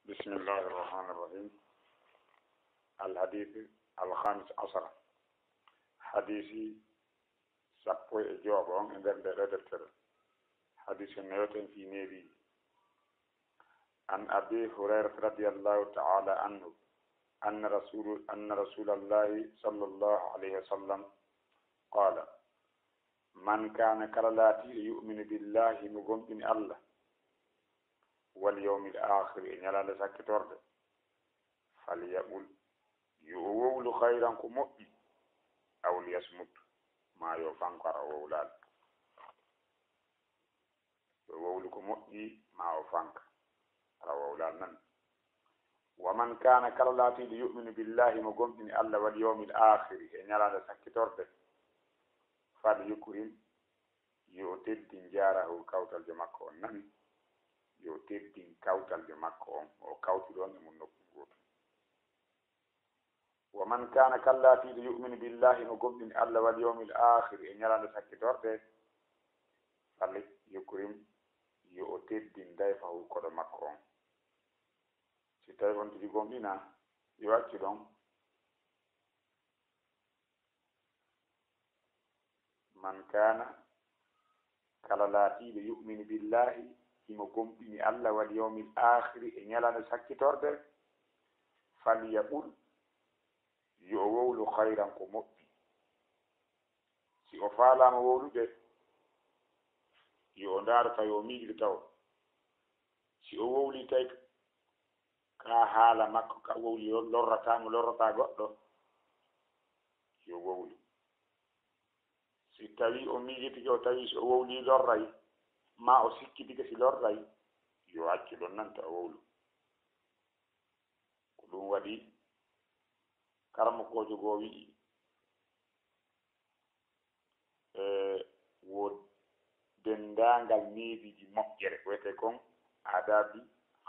بسم الله الرحمن الرحيم. الحديث الخامس عشر حديثي سقوي جوابهم عند الدكتور حديث نيوتن في نبي عن أبي هريرة رضي الله تعالى عنه أن رسول الله صلى الله عليه وسلم قال من كان كرلاتي يؤمن بالله مغمبن الله واليوم الآخر إن يلا لسكتورد فليقول يقول خيرا كمؤمن أو ليصمت ما يفنقر أولاد يقول كمؤمن ما يفنقر أولاد من ومن كان كرلاتي يؤمن بالله مغمبن الله واليوم الآخر إن يلا لسكتورد فليكرم يؤتد جاره كوتل جماكو نمي yo teddin kawtalde makko on o kawti ɗon e mum nokku gotum wa man kana kallatiɗo yuminu billahi no gomɗini allah wal yawmil akhir e ñalande sakkitorde falle yukrim yo o teddin dayfahu koɗo makko on si tawi on tigi gomɗina yo acci ɗon man kana kala laatiɗo yuminu billahi imo gomɗini allah wal yawmil akhiri e ñalande sakkitorde falyaqul yo o wowlu hayran ko moƴƴi si o faalama wowlude yo o ndaaro tawi o miijiɗo taw si o wowli tawi ka haala makko ka wowli lorrata goɗɗo yo wowlu si tawi o miijitiki o tawi so o wowli lorray ma o sikkitike si lorray yo accu ɗon nanta o wowlu ko ɗum waɗi karmakojo goo wi'i wo dendangal neediji moƴƴere wiyete kon adabi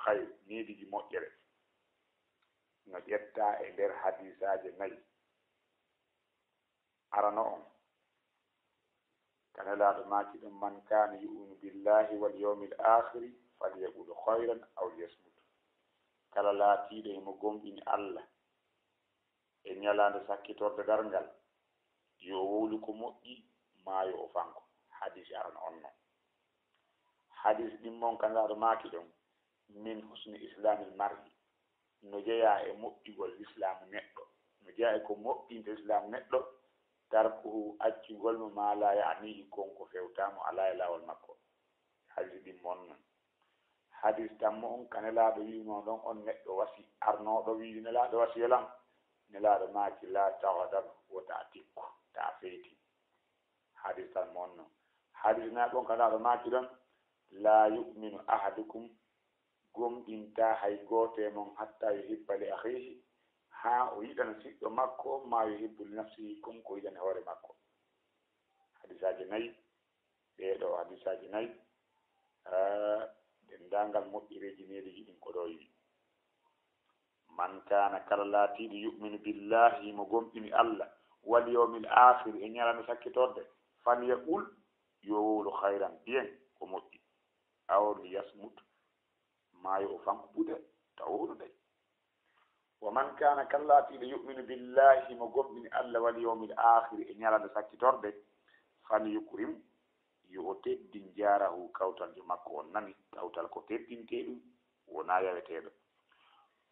hayr neediji moƴƴere no ƴetta e nder hadisaje 4 arano on kanelaɗo maki ɗum man kana yu'minu billahi wal yawmil akhiri falyaqul khayran aw liyasmut kala laatiɗo emo gomɗini allah e ñalande sakkitorde darngal yo wowlu ko moƴƴi maayo o fanko hadis arana on noon hadis ɗimmon kanelaɗo maki ɗum min husni islamil mar'i no jeeya e moƴƴugol l'islamu neɗɗo no jeeya e ko moƴƴinde islamu neɗɗo tarkuhu accugol mo ma la ya'nihi konko fewtamo ala e lawol makko hadis ɗimmon noon hadis tammo on kanelaɗo wino ɗon on neɗɗo wasi arnoɗo wi nelaɗo wasi yelam nelaɗo maki la tawadar wota tikku ta feyti hadis tammo on noon hadis na ɗon kanelaɗo maki ɗon la yu'minu ahadukum gomɗinta hay goote mon hatta yuhibba li akhihi ha o yiɗana siɗɗo makko ma yuhibbu li nafsihi konko yiɗani hoore makko hadisaji 4 ɗeɗo hadisaji 4 dendangal moƴƴireji neɗiji ɗin ko ɗo yi man kana kala laatiɗo yu'minu billahi mo gomɗini allah wal yawmil akhir e ñalande sakkitorde falyaqul yo wowlu hayran bien ko moƴƴi aw liyasmut maayo o fanko ɓuuɗe taw wowlude wa man kana kallatiɗo yu'minu billahi mo gomɗini allah wal yawmil akhir e ñalande sakkitorde falyukrim yo o teddin jarahu kawtaljo makko on nani kawtal ko teddinteɗum wona yaweteɗo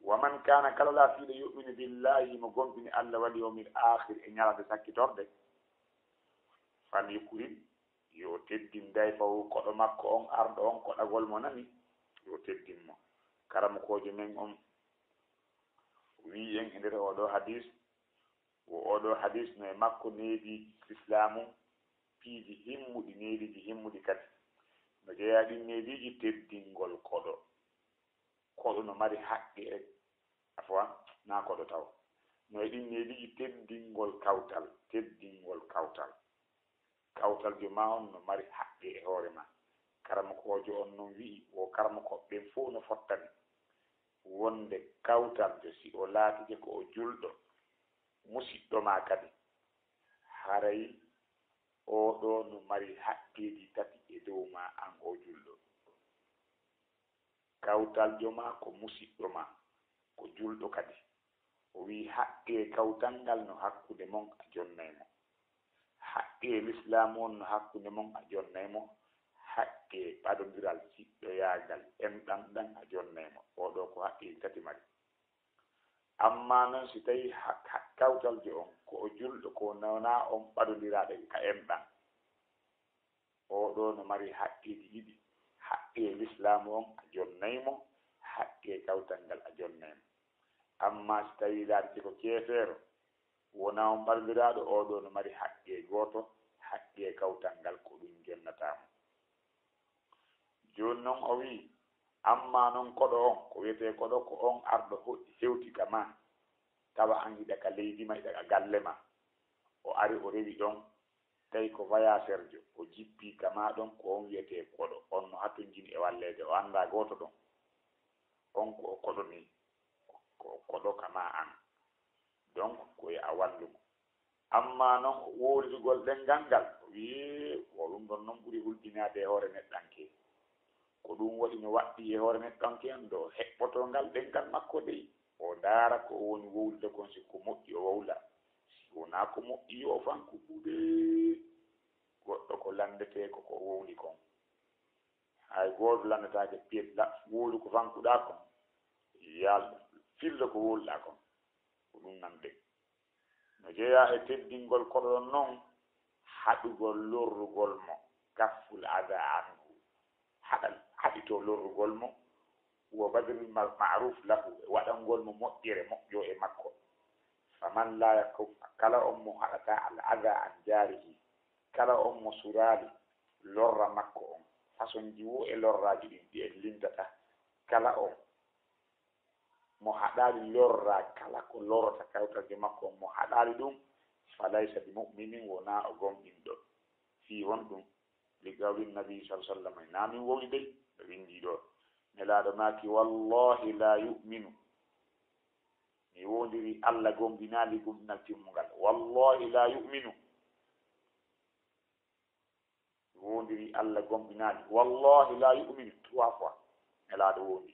wa man kana kallatiɗo yu'minu billahi mo gomɗini allah wal yawmil akhir e ñalande sakkitorde falyukrim yo o teddin dayfahu koɗo makko on arɗo on koɗagol mo nani yo teddinmo karamakojo men on wi en e nder oɗo hadis oɗo hadis no e makko neediji islamu piiji himmuɗi neediji himmuɗi kadi no jeeya ɗin neediji teddingol koɗo no mari haqqe e afwa na koɗo taw no e ɗin neediji teddingol kawtal kawtal jo ma on no mari haqqe e hoore ma karmakojo on noon wi'i o karmakoɓe fof no fottani wonde kawtalde si o laatike ko o julɗo musiɗɗo ma kadi haray oɗo no mari haqqeji 3 e dow ma an o julɗo kawtaljo ma ko musidɗo ma ko julɗo kadi o wi haqqe kawtal ngal no hakkude mon a jonnaymo haqqe l'islamu on no hakkude mon a jonnaymo haqqe ɓaɗodiral siɗɗoyagal enɗam ɗan a jonnaymo oɗo ko haqqe tati mari amma noon si tawi kawtaljo on ko o julɗo ko nona on ɓaɗodiraɗe ka enɗam oɗo no mari haqqeji ɗiɗi haqqe l'islamu on a jonnaymo haqqe kawtal ngal a jonnaymo amma si tawi laati ko keefeero wona on ɓarɗiraɗo oɗo no mari haqqe gooto haqqe kawtal ngal ko ɗum jonnatamo joni noon o wi amma noon koɗo on ko wiyete koɗo ko on arɗo hewtika ma tawa an yiɗa ka leydi ma yiɗa ka galle ma o ari o rewi ɗon tawi ko voyageur o jippi kama ɗon ko on wiyete koɗo on no hatton jini e wallede o anda gooto ɗon on ko o koɗo ni ko koɗo kama an donc koye a wallumo amma noon wowlitugol ɗengal ngal o wi o ɗum ɗon noon ɓuuri hulɓinade e hoore neɗɗanke ko ɗum waɗi no waɗɗi e hoore neɗɗanke en ɗo heɓɓoto ngal ɗengal makko dey o daara ko woni wowlude kon si ko moƴƴi o wowla si wona ko moƴƴi o fanko ɓuuɗe goɗɗo ko landete koko wowli kon hay gooto landetake piedla wowlu ko fankuɗa kon yalɗum fillo ko wowluɗa kon ko ɗum nande no jeeya e teddingol koɗon noon haɗugol lorrugol mo kafful ada anhu haɗito lorrugol mo wo badril ma'ruf lahu waɗangol mo moƴƴere moƴƴo e makko faman la yakuf kala on mo haɗata al ada an jaarihi kala on mo suraali lorra makko on façon ji wo e lorraji ɗin ɗi en lindata kala on mo haɗali lorra kala ko lorrata kawtalje makko on mo haɗali ɗum falaysa bi mu'minin wona o gomɗinɗo fi won ɗum li gawli nabi sallallahu alaihi wasallam namin woni dey ɓe windi ɗo nelaɗo maki wallahi la yu'minu mi wondiri Allah gomɗinali gomɗinal timmugal wallahi la yu'minu mi wondiri Allah gomɗinali wallahi la yu'minu 3 fois nelaɗo wondi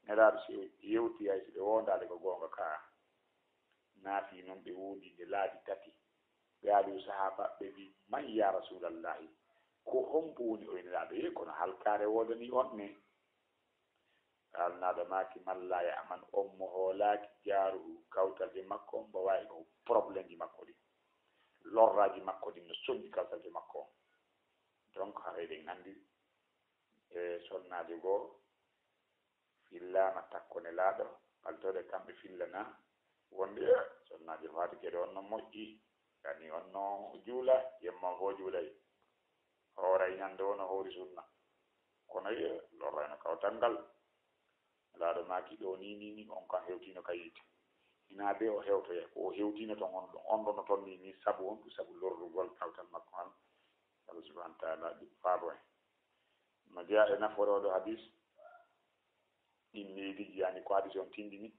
nelaɗo si yewti hay si ɓe wondade ko gonga ka naafi noon ɓe wondi nde laabi tati gaali sahaba ɓe wi man ya rasulallahi ko hombo woni o nelaɗo ye kono halkare wodani on ne alnaɗo maki mallaya aman on mo hoolaki jaaruhu kawtalje makko on mbo wawi ko probléme ji makko ɗi lorraji makko ɗi no soñi kawtalje makko on donc hareɗen andi e sonnaji goo fillama takkone laaɗo altoɗe kamɓe fillana wonde sonnaji fati keɗe on noon moƴƴi kani on noon juula yemma fo juulay hooray ñande wono hoori sunna kono ye lorrayno kawtal ngal laaɗo maki ɗo ni on kan hewtino kayite ina be o hewtoye ko o hewtino ton on ɗon on ɗon no tonni ni sabu on ɗum sabu lorrugol kawtal makko han Allah subhanahu wa ta'ala ɗi faabo en no jeeya e nafoore oɗo hadis ɗin neediji yani ko hadis on tindini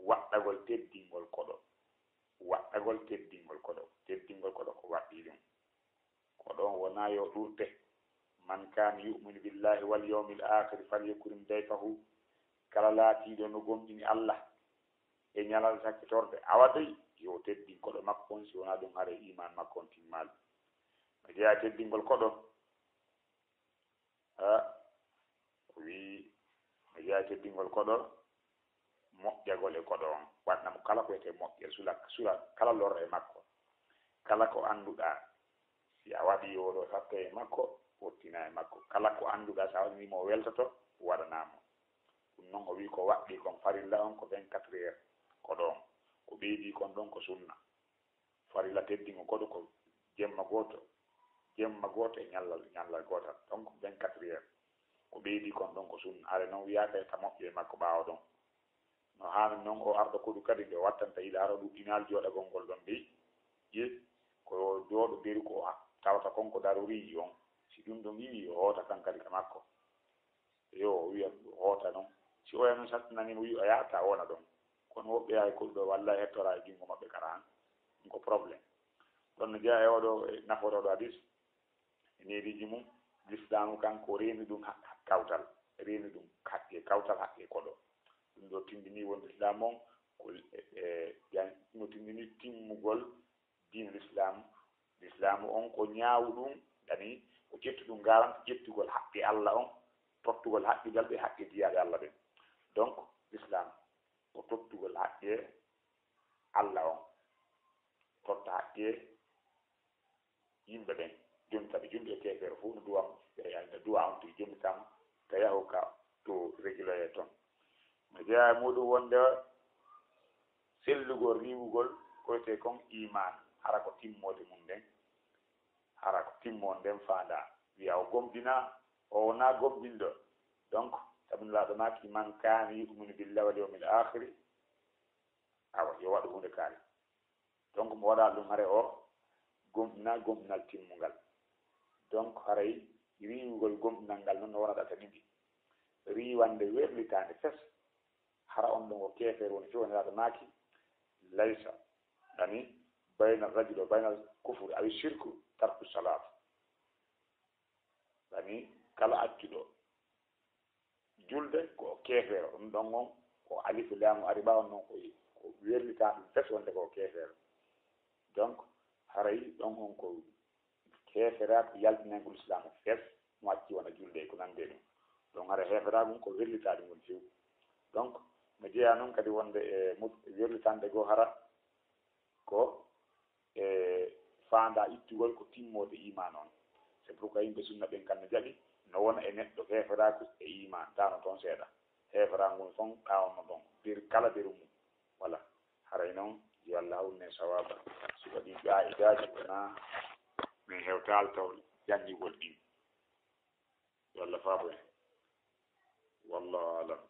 waɗɗagol teddingol koɗo ko waɗɗi ɗum koɗon wona yo ɗurte man kana yu'minu billahi wal yawmil akhir falyakrim dayfahu kala laatiɗo no gomɗini Allah e ñalal sakkitorde awa dey yo teddin koɗo makko on si wona ɗum haare iman makko on timmaali no jeeya teddingol koɗo wi no jeeya teddingol koɗo moƴƴagol e koɗo on waɗnamo kala ko wiyete moƴƴere sula kala lor e makko kala ko annduɗa si a waɗi oɗo satta e makko wottina e makko kala ko annduɗa sa waɗanimo o weltoto waɗanamo ɗum noon o wi ko waɗɗi kon farilla on ko 24 heures koɗo on ko ɓeydi kon ɗon ko sunna farilla teddingo koɗo ko jemma goto e ñallal gotal donc 24 heures ko ɓeydi kon ɗon ko sunna are noon wiyaka e ta moƴƴo e makko ɓaawa ɗon no haani noon o arɗo koɗu kadi nde wattanta yiɗa ara ɗuɗɗinal jooɗagol ngol ɗon dey ye ko jooɗo ɓeri ko tawata konko daruri on si ɗum ɗon yii o hoota kan kadi ka makko yo o wiya hoota noon si oya noon sattinanimo wi o yahata wona ɗon kono woɓɓe yahay koɗuɗo walla hettora e junngo maɓɓe kara han ɗum ko probléme ɗon no jeeya e oɗo e nafoore oɗo hadis e neediji mum l'islamu kanko reeni ɗum kawtal reeni ɗum haqqe kawtal haqqe koɗo ɗum ɗo tindini wonde islam on ko no tindini timmugol diine l'islam on ko ñaawu ɗum dani ko ƴettuɗum garanta ƴettugol haqqe Allah on tottugol haqqigal ɓe haqqe jiyaɓe Allah ɓen donc l'islam ko tottugol haqqe Allah on totta haqqe yimɓe ɓen joni tabi julɓe e kefere fof no duwa on tigi joni kam ka yahu ka to réguloye toon no jeeya muɗum wonde sellugol riwugol koyte kon iman hara ko timmode mum nden hara ko timmode nden faanda wiya o gomdina o wona gomdinɗo donc sabunulaɗo maki man kana yuminu billahi wal yawmil akhiri awa yo waɗu hunde kaari donc mo waɗa ɗum haare o gomɗinal timmugal donc haray riwugol gomɗinal ngal noon no wonata tani ɗi riwande werlitande fes hara on ɗon ko keefere woni few woniraɗo naaki laysa ani bayna rajul o bayna kufre awi shirku tarku salat ani kala accuɗo julde ko keefere ɗum ɗon on ko alifu laamu ari ɓawa noon ko werlita ɗum fes wonde ko keefere donc haray ɗon on ko heeferaako yaltinengol islam fes mo acci wona julde ko nande ɗum donc hara heeferaagum ko werlitaade ngon few donc no jeeya noon kadi wonde e werlitande goo hara ko e faanda ittugol ko timmode iman on c'est pourquoi yimɓe sunna ɓen kamɓe jaɓi no wona e neɗɗo heeferaako e iman tano toon seeɗa heeferaangol fon ɗawanno ɗon kala deru mum voilà haray noon yo Allah hawne sawaba so waɗi ga'idaji wona min hewtal taw janngigol ɗin yo Allah faabo en wallahu alam